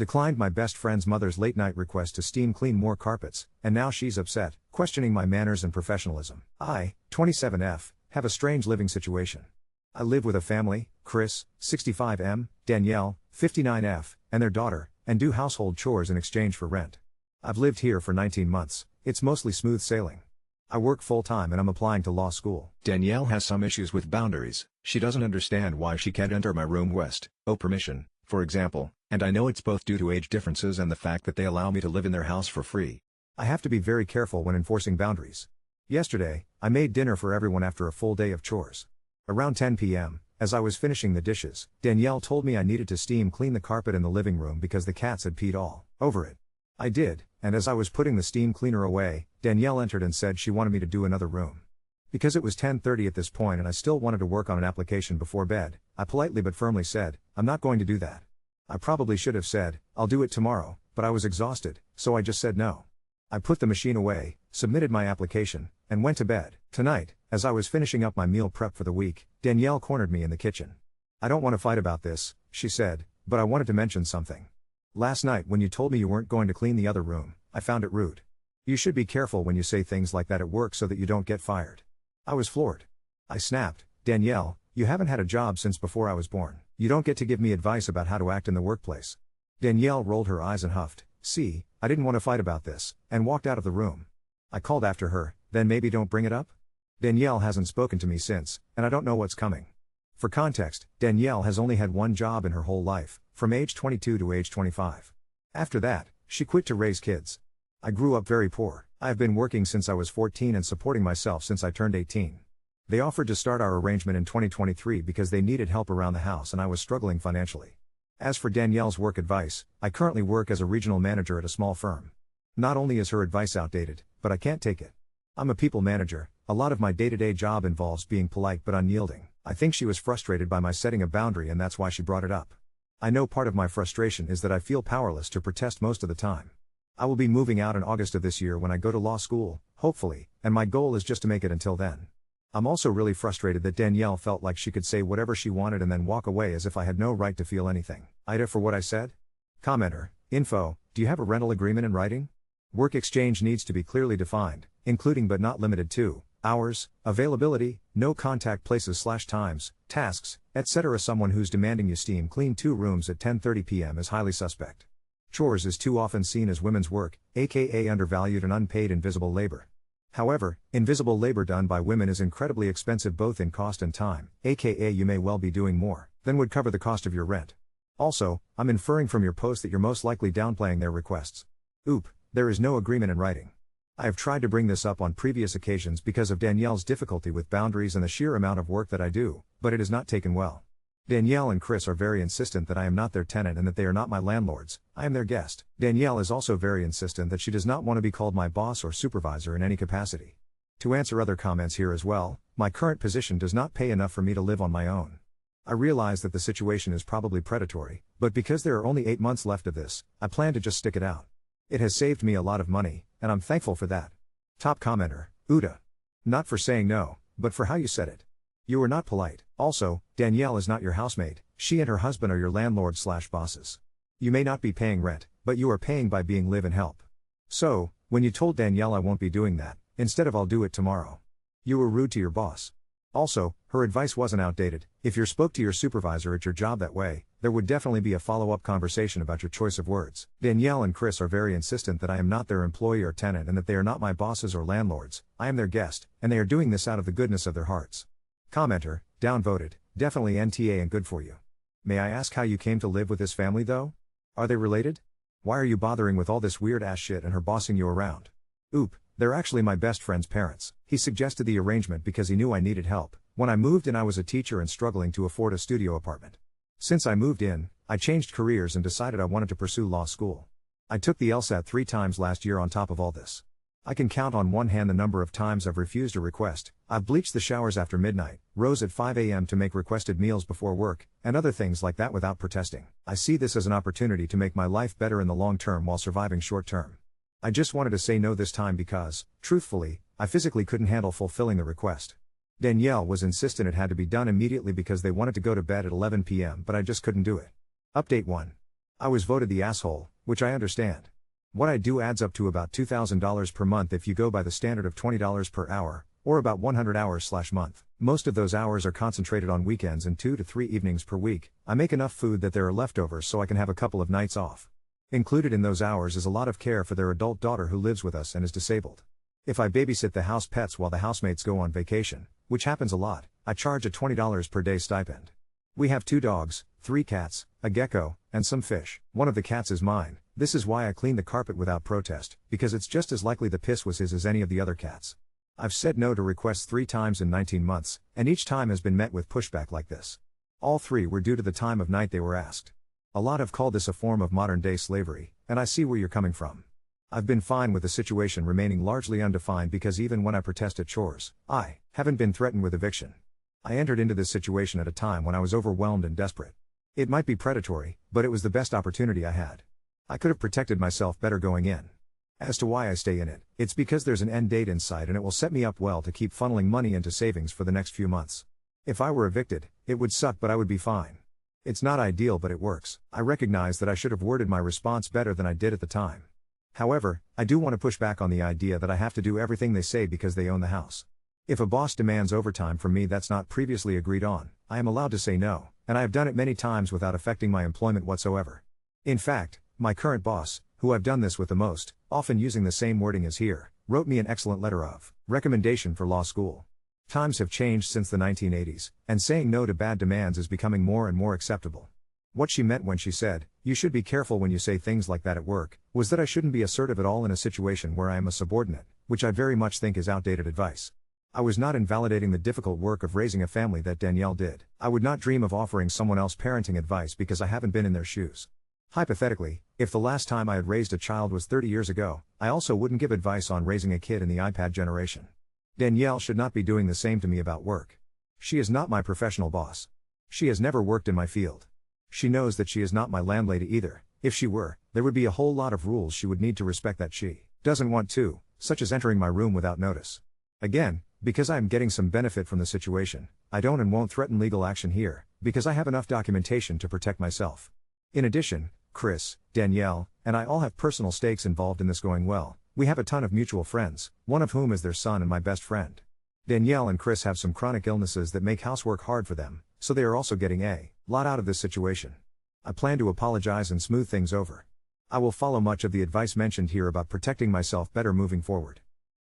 Declined my best friend's mother's late-night request to steam clean more carpets, and now she's upset, questioning my manners and professionalism. I, 27F, have a strange living situation. I live with a family, Chris, 65M, Danielle, 59F, and their daughter, and do household chores in exchange for rent. I've lived here for 19 months, it's mostly smooth sailing. I work full-time and I'm applying to law school. Danielle has some issues with boundaries. She doesn't understand why she can't enter my room permission, for example, and I know it's both due to age differences and the fact that they allow me to live in their house for free. I have to be very careful when enforcing boundaries. Yesterday, I made dinner for everyone after a full day of chores. Around 10 p.m., as I was finishing the dishes, Danielle told me I needed to steam clean the carpet in the living room because the cats had peed all over it. I did, and as I was putting the steam cleaner away, Danielle entered and said she wanted me to do another room. Because it was 10:30 at this point and I still wanted to work on an application before bed, I politely but firmly said, I'm not going to do that. I probably should have said, I'll do it tomorrow, but I was exhausted, so I just said no. I put the machine away, submitted my application, and went to bed. Tonight, as I was finishing up my meal prep for the week, Danielle cornered me in the kitchen. I don't want to fight about this, she said, but I wanted to mention something. Last night when you told me you weren't going to clean the other room, I found it rude. You should be careful when you say things like that at work so that you don't get fired. I was floored. I snapped, Danielle, you haven't had a job since before I was born. You don't get to give me advice about how to act in the workplace. Danielle rolled her eyes and huffed, see, I didn't want to fight about this, and walked out of the room. I called after her, then maybe don't bring it up? Danielle hasn't spoken to me since, and I don't know what's coming. For context, Danielle has only had one job in her whole life, from age 22 to age 25. After that, she quit to raise kids. I grew up very poor. I have been working since I was 14 and supporting myself since I turned 18. They offered to start our arrangement in 2023 because they needed help around the house and I was struggling financially. As for Danielle's work advice, I currently work as a regional manager at a small firm. Not only is her advice outdated, but I can't take it. I'm a people manager, a lot of my day-to-day job involves being polite but unyielding. I think she was frustrated by my setting a boundary and that's why she brought it up. I know part of my frustration is that I feel powerless to protest most of the time. I will be moving out in August of this year when I go to law school, hopefully, and my goal is just to make it until then. I'm also really frustrated that Danielle felt like she could say whatever she wanted and then walk away as if I had no right to feel anything. Ida for what I said? Commenter, info, do you have a rental agreement in writing? Work exchange needs to be clearly defined, including but not limited to, hours, availability, no contact places/times, tasks, etc. Someone who's demanding you steam clean 2 rooms at 10:30 p.m. is highly suspect. Chores is too often seen as women's work, aka undervalued and unpaid invisible labor. However, invisible labor done by women is incredibly expensive both in cost and time, aka you may well be doing more than would cover the cost of your rent. Also, I'm inferring from your post that you're most likely downplaying their requests. Oop, there is no agreement in writing. I have tried to bring this up on previous occasions because of Danielle's difficulty with boundaries and the sheer amount of work that I do, but it is not taken well. Danielle and Chris are very insistent that I am not their tenant and that they are not my landlords, I am their guest. Danielle is also very insistent that she does not want to be called my boss or supervisor in any capacity. To answer other comments here as well, my current position does not pay enough for me to live on my own. I realize that the situation is probably predatory, but because there are only 8 months left of this, I plan to just stick it out. It has saved me a lot of money, and I'm thankful for that. Top commenter, Uda. Not for saying no, but for how you said it. You are not polite. Also, Danielle is not your housemate, she and her husband are your landlords/bosses. You may not be paying rent, but you are paying by being live and help. So, when you told Danielle I won't be doing that, instead of I'll do it tomorrow. You were rude to your boss. Also, her advice wasn't outdated. If you spoke to your supervisor at your job that way, there would definitely be a follow-up conversation about your choice of words. Danielle and Chris are very insistent that I am not their employee or tenant and that they are not my bosses or landlords, I am their guest, and they are doing this out of the goodness of their hearts. Commenter, downvoted, definitely NTA and good for you. May I ask how you came to live with this family though? Are they related? Why are you bothering with all this weird ass shit and her bossing you around? Oop, they're actually my best friend's parents. He suggested the arrangement because he knew I needed help. When I moved in I was a teacher and struggling to afford a studio apartment. Since I moved in, I changed careers and decided I wanted to pursue law school. I took the LSAT 3 times last year on top of all this. I can count on one hand the number of times I've refused a request. I've bleached the showers after midnight, rose at 5 a.m. to make requested meals before work, and other things like that without protesting. I see this as an opportunity to make my life better in the long term while surviving short term. I just wanted to say no this time because, truthfully, I physically couldn't handle fulfilling the request. Danielle was insistent it had to be done immediately because they wanted to go to bed at 11 p.m. but I just couldn't do it. Update 1. I was voted the asshole, which I understand. What I do adds up to about $2,000 per month if you go by the standard of $20 per hour, or about 100 hours/month. Most of those hours are concentrated on weekends and 2 to 3 evenings per week. I make enough food that there are leftovers so I can have a couple of nights off. Included in those hours is a lot of care for their adult daughter who lives with us and is disabled. If I babysit the house pets while the housemates go on vacation, which happens a lot, I charge a $20 per day stipend. We have 2 dogs, 3 cats, a gecko, and some fish. One of the cats is mine. This is why I clean the carpet without protest, because it's just as likely the piss was his as any of the other cats. I've said no to requests 3 times in 19 months, and each time has been met with pushback like this. All 3 were due to the time of night they were asked. A lot have called this a form of modern-day slavery, and I see where you're coming from. I've been fine with the situation remaining largely undefined because even when I protest at chores, I haven't been threatened with eviction. I entered into this situation at a time when I was overwhelmed and desperate. It might be predatory, but it was the best opportunity I had. I could have protected myself better going in. As to why I stay in it, it's because there's an end date in sight and it will set me up well to keep funneling money into savings for the next few months. If I were evicted, it would suck but I would be fine. It's not ideal but it works. I recognize that I should have worded my response better than I did at the time. However, I do want to push back on the idea that I have to do everything they say because they own the house. If a boss demands overtime from me that's not previously agreed on, I am allowed to say no, and I have done it many times without affecting my employment whatsoever. In fact, my current boss, who I've done this with the most, often using the same wording as here, wrote me an excellent letter of recommendation for law school. Times have changed since the 1980s, and saying no to bad demands is becoming more and more acceptable. What she meant when she said, "You should be careful when you say things like that at work," was that I shouldn't be assertive at all in a situation where I am a subordinate, which I very much think is outdated advice. I was not invalidating the difficult work of raising a family that Danielle did. I would not dream of offering someone else parenting advice because I haven't been in their shoes. Hypothetically, if the last time I had raised a child was 30 years ago, I also wouldn't give advice on raising a kid in the iPad generation. Danielle should not be doing the same to me about work. She is not my professional boss. She has never worked in my field. She knows that she is not my landlady either. If she were, there would be a whole lot of rules she would need to respect that she doesn't want to, such as entering my room without notice. Again, because I am getting some benefit from the situation, I don't and won't threaten legal action here, because I have enough documentation to protect myself. In addition, Chris, Danielle, and I all have personal stakes involved in this going well. We have a ton of mutual friends, one of whom is their son and my best friend. Danielle and Chris have some chronic illnesses that make housework hard for them, so they are also getting a lot out of this situation. I plan to apologize and smooth things over. I will follow much of the advice mentioned here about protecting myself better moving forward.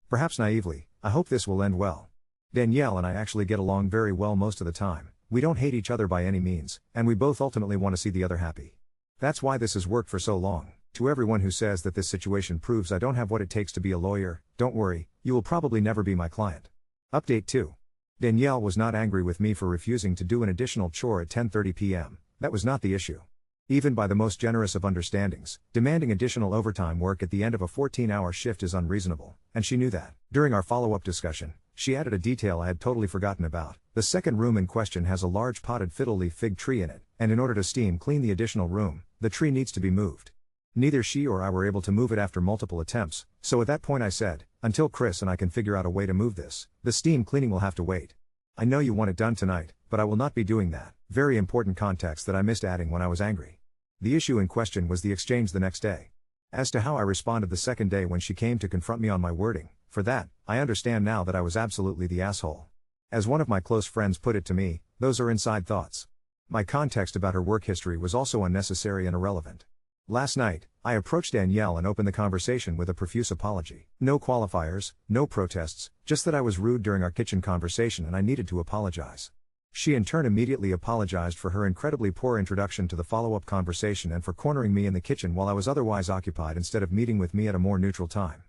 Perhaps naively, I hope this will end well. Danielle and I actually get along very well most of the time. We don't hate each other by any means, and we both ultimately want to see the other happy. That's why this has worked for so long. To everyone who says that this situation proves I don't have what it takes to be a lawyer, don't worry, you will probably never be my client. Update 2. Danielle was not angry with me for refusing to do an additional chore at 10:30 p.m. That was not the issue. Even by the most generous of understandings, demanding additional overtime work at the end of a 14-hour shift is unreasonable, and she knew that. During our follow-up discussion, she added a detail I had totally forgotten about. The second room in question has a large potted fiddle leaf fig tree in it, and in order to steam clean the additional room, the tree needs to be moved. Neither she or I were able to move it after multiple attempts, so at that point I said, until Chris and I can figure out a way to move this, the steam cleaning will have to wait. I know you want it done tonight, but I will not be doing that. Very important context that I missed adding when I was angry. The issue in question was the exchange the next day. As to how I responded the second day when she came to confront me on my wording, for that, I understand now that I was absolutely the asshole. As one of my close friends put it to me, those are inside thoughts. My context about her work history was also unnecessary and irrelevant. Last night, I approached Danielle and opened the conversation with a profuse apology. No qualifiers, no protests, just that I was rude during our kitchen conversation and I needed to apologize. She in turn immediately apologized for her incredibly poor introduction to the follow-up conversation and for cornering me in the kitchen while I was otherwise occupied instead of meeting with me at a more neutral time.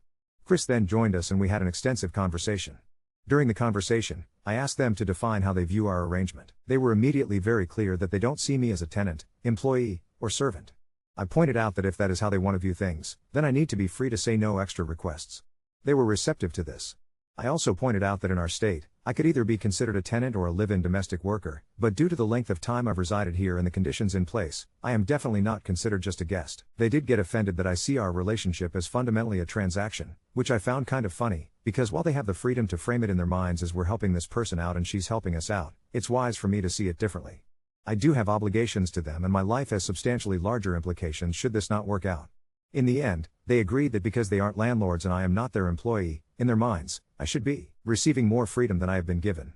Chris then joined us and we had an extensive conversation. During the conversation, I asked them to define how they view our arrangement. They were immediately very clear that they don't see me as a tenant, employee, or servant. I pointed out that if that is how they want to view things, then I need to be free to say no extra requests. They were receptive to this. I also pointed out that in our state, I could either be considered a tenant or a live-in domestic worker, but due to the length of time I've resided here and the conditions in place, I am definitely not considered just a guest. They did get offended that I see our relationship as fundamentally a transaction, which I found kind of funny, because while they have the freedom to frame it in their minds as we're helping this person out and she's helping us out, it's wise for me to see it differently. I do have obligations to them and my life has substantially larger implications should this not work out. In the end, they agreed that because they aren't landlords and I am not their employee, in their minds, I should be receiving more freedom than I have been given.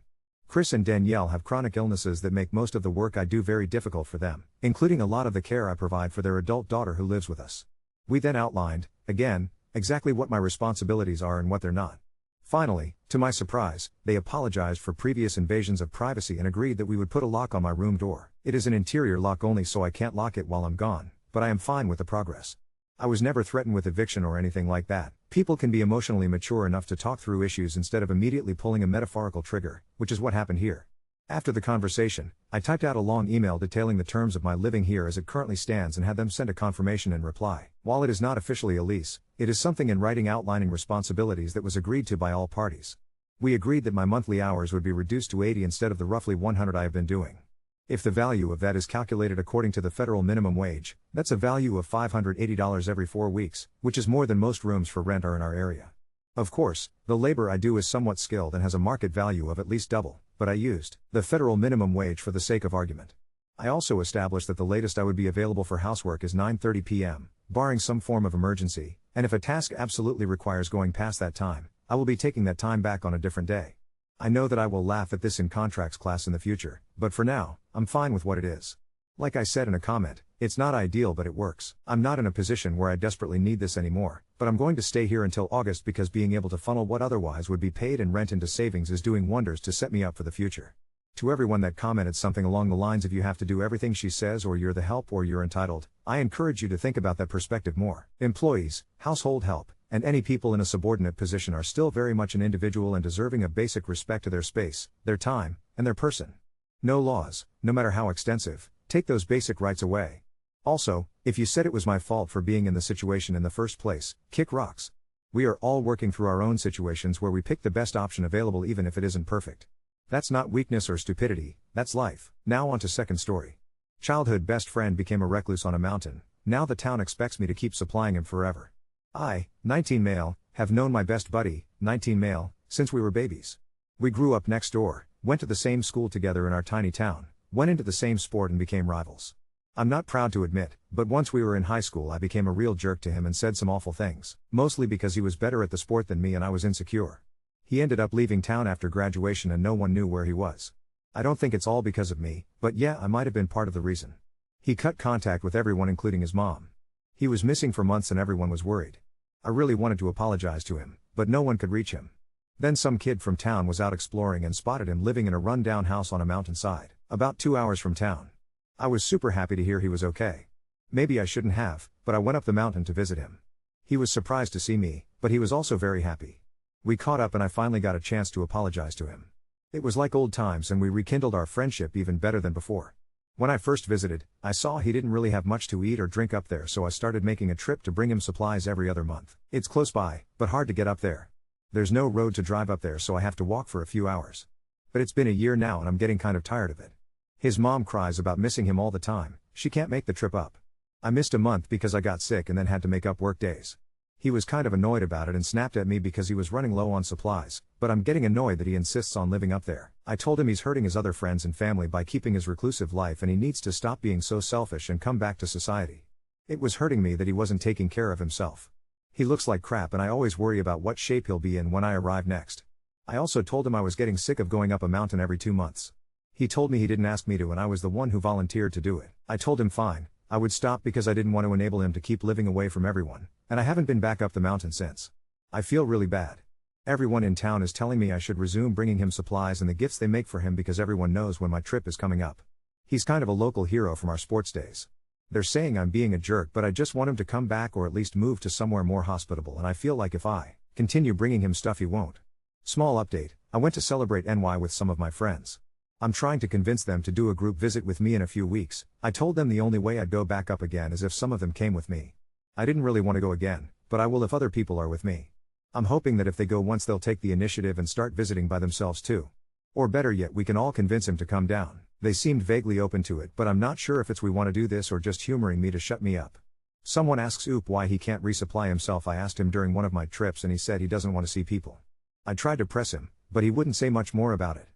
Chris and Danielle have chronic illnesses that make most of the work I do very difficult for them, including a lot of the care I provide for their adult daughter who lives with us. We then outlined, again, exactly what my responsibilities are and what they're not. Finally, to my surprise, they apologized for previous invasions of privacy and agreed that we would put a lock on my room door. It is an interior lock only so I can't lock it while I'm gone, but I am fine with the progress. I was never threatened with eviction or anything like that. People can be emotionally mature enough to talk through issues instead of immediately pulling a metaphorical trigger, which is what happened here. After the conversation, I typed out a long email detailing the terms of my living here as it currently stands and had them send a confirmation in reply. While it is not officially a lease, it is something in writing outlining responsibilities that was agreed to by all parties. We agreed that my monthly hours would be reduced to 80 instead of the roughly 100 I have been doing. If the value of that is calculated according to the federal minimum wage, that's a value of $580 every 4 weeks, which is more than most rooms for rent are in our area. Of course, the labor I do is somewhat skilled and has a market value of at least double, but I used the federal minimum wage for the sake of argument. I also established that the latest I would be available for housework is 9:30 p.m., barring some form of emergency, and if a task absolutely requires going past that time, I will be taking that time back on a different day. I know that I will laugh at this in contracts class in the future, but for now, I'm fine with what it is. Like I said in a comment, it's not ideal but it works. I'm not in a position where I desperately need this anymore, but I'm going to stay here until August because being able to funnel what otherwise would be paid in rent into savings is doing wonders to set me up for the future. To everyone that commented something along the lines of you have to do everything she says or you're the help or you're entitled, I encourage you to think about that perspective more. Employees, household help, and any people in a subordinate position are still very much an individual and deserving of basic respect to their space, their time, and their person. No laws, no matter how extensive, take those basic rights away. Also, if you said it was my fault for being in the situation in the first place, kick rocks. We are all working through our own situations where we pick the best option available even if it isn't perfect. That's not weakness or stupidity, that's life. Now on to second story. Childhood best friend became a recluse on a mountain, now the town expects me to keep supplying him forever. I, 19 male, have known my best buddy, 19 male, since we were babies. We grew up next door, went to the same school together in our tiny town, went into the same sport and became rivals. I'm not proud to admit, but once we were in high school I became a real jerk to him and said some awful things, mostly because he was better at the sport than me and I was insecure. He ended up leaving town after graduation and no one knew where he was. I don't think it's all because of me, but yeah, I might have been part of the reason. He cut contact with everyone including his mom. He was missing for months and everyone was worried. I really wanted to apologize to him, but no one could reach him. Then some kid from town was out exploring and spotted him living in a run-down house on a mountainside, about 2 hours from town. I was super happy to hear he was okay. Maybe I shouldn't have, but I went up the mountain to visit him. He was surprised to see me, but he was also very happy. We caught up and I finally got a chance to apologize to him. It was like old times and we rekindled our friendship even better than before. When I first visited, I saw he didn't really have much to eat or drink up there, so I started making a trip to bring him supplies every other month. It's close by, but hard to get up there. There's no road to drive up there, so I have to walk for a few hours. But it's been a year now and I'm getting kind of tired of it. His mom cries about missing him all the time, she can't make the trip up. I missed a month because I got sick and then had to make up work days. He was kind of annoyed about it and snapped at me because he was running low on supplies, but I'm getting annoyed that he insists on living up there. I told him he's hurting his other friends and family by keeping his reclusive life and he needs to stop being so selfish and come back to society. It was hurting me that he wasn't taking care of himself. He looks like crap and I always worry about what shape he'll be in when I arrive next. I also told him I was getting sick of going up a mountain every 2 months. He told me he didn't ask me to and I was the one who volunteered to do it. I told him fine, I would stop because I didn't want to enable him to keep living away from everyone, and I haven't been back up the mountain since. I feel really bad. Everyone in town is telling me I should resume bringing him supplies and the gifts they make for him because everyone knows when my trip is coming up. He's kind of a local hero from our sports days. They're saying I'm being a jerk, but I just want him to come back or at least move to somewhere more hospitable, and I feel like if I continue bringing him stuff he won't. Small update, I went to celebrate NY with some of my friends. I'm trying to convince them to do a group visit with me in a few weeks. I told them the only way I'd go back up again is if some of them came with me. I didn't really want to go again, but I will if other people are with me. I'm hoping that if they go once they'll take the initiative and start visiting by themselves too. Or better yet, we can all convince him to come down. They seemed vaguely open to it, but I'm not sure if it's we want to do this or just humoring me to shut me up. Someone asks Oop why he can't resupply himself. I asked him during one of my trips and he said he doesn't want to see people. I tried to press him, but he wouldn't say much more about it.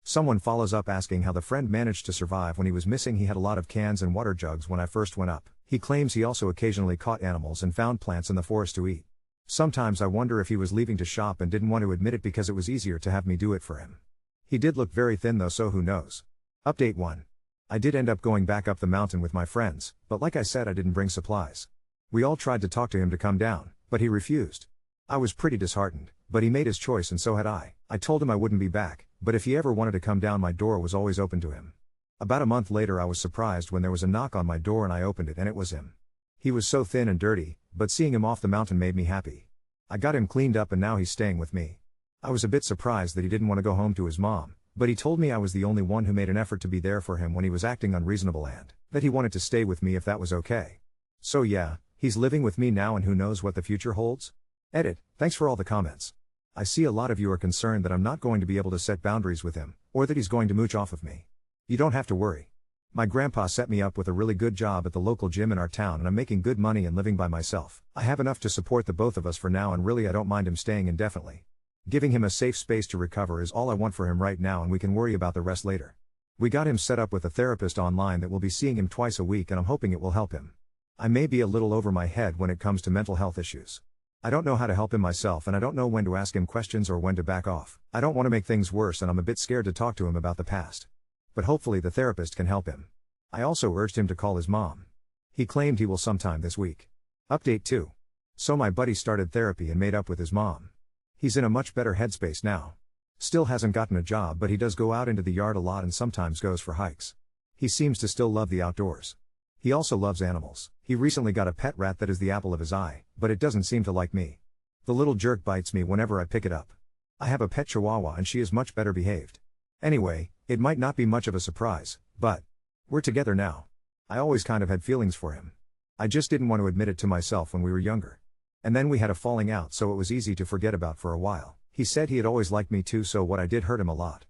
Someone follows up asking how the friend managed to survive when he was missing. He had a lot of cans and water jugs when I first went up. He claims he also occasionally caught animals and found plants in the forest to eat. Sometimes I wonder if he was leaving to shop and didn't want to admit it because it was easier to have me do it for him. He did look very thin though, so who knows. Update 1. I did end up going back up the mountain with my friends, but like I said, I didn't bring supplies. We all tried to talk to him to come down, but he refused. I was pretty disheartened, but he made his choice and so had I. I told him I wouldn't be back, but if he ever wanted to come down, my door was always open to him. About a month later, I was surprised when there was a knock on my door and I opened it and it was him. He was so thin and dirty, but seeing him off the mountain made me happy. I got him cleaned up and now he's staying with me. I was a bit surprised that he didn't want to go home to his mom, but he told me I was the only one who made an effort to be there for him when he was acting unreasonable and that he wanted to stay with me if that was okay. So yeah, he's living with me now and who knows what the future holds? Edit, thanks for all the comments. I see a lot of you are concerned that I'm not going to be able to set boundaries with him, or that he's going to mooch off of me. You don't have to worry. My grandpa set me up with a really good job at the local gym in our town and I'm making good money and living by myself. I have enough to support the both of us for now and really I don't mind him staying indefinitely. Giving him a safe space to recover is all I want for him right now and we can worry about the rest later. We got him set up with a therapist online that will be seeing him twice a week and I'm hoping it will help him. I may be a little over my head when it comes to mental health issues. I don't know how to help him myself and I don't know when to ask him questions or when to back off. I don't want to make things worse and I'm a bit scared to talk to him about the past. But hopefully the therapist can help him. I also urged him to call his mom. He claimed he will sometime this week. Update 2. So my buddy started therapy and made up with his mom. He's in a much better headspace now. Still hasn't gotten a job but he does go out into the yard a lot and sometimes goes for hikes. He seems to still love the outdoors. He also loves animals. He recently got a pet rat that is the apple of his eye, but it doesn't seem to like me. The little jerk bites me whenever I pick it up. I have a pet chihuahua and she is much better behaved. Anyway, it might not be much of a surprise, but we're together now. I always kind of had feelings for him. I just didn't want to admit it to myself when we were younger. And then we had a falling out so it was easy to forget about for a while. He said he had always liked me too, so what I did hurt him a lot.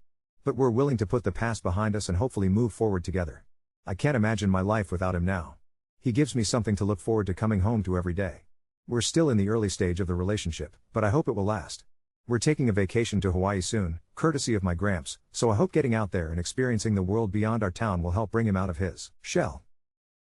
But we're willing to put the past behind us and hopefully move forward together. I can't imagine my life without him now. He gives me something to look forward to coming home to every day. We're still in the early stage of the relationship, but I hope it will last. We're taking a vacation to Hawaii soon, courtesy of my gramps, so I hope getting out there and experiencing the world beyond our town will help bring him out of his shell.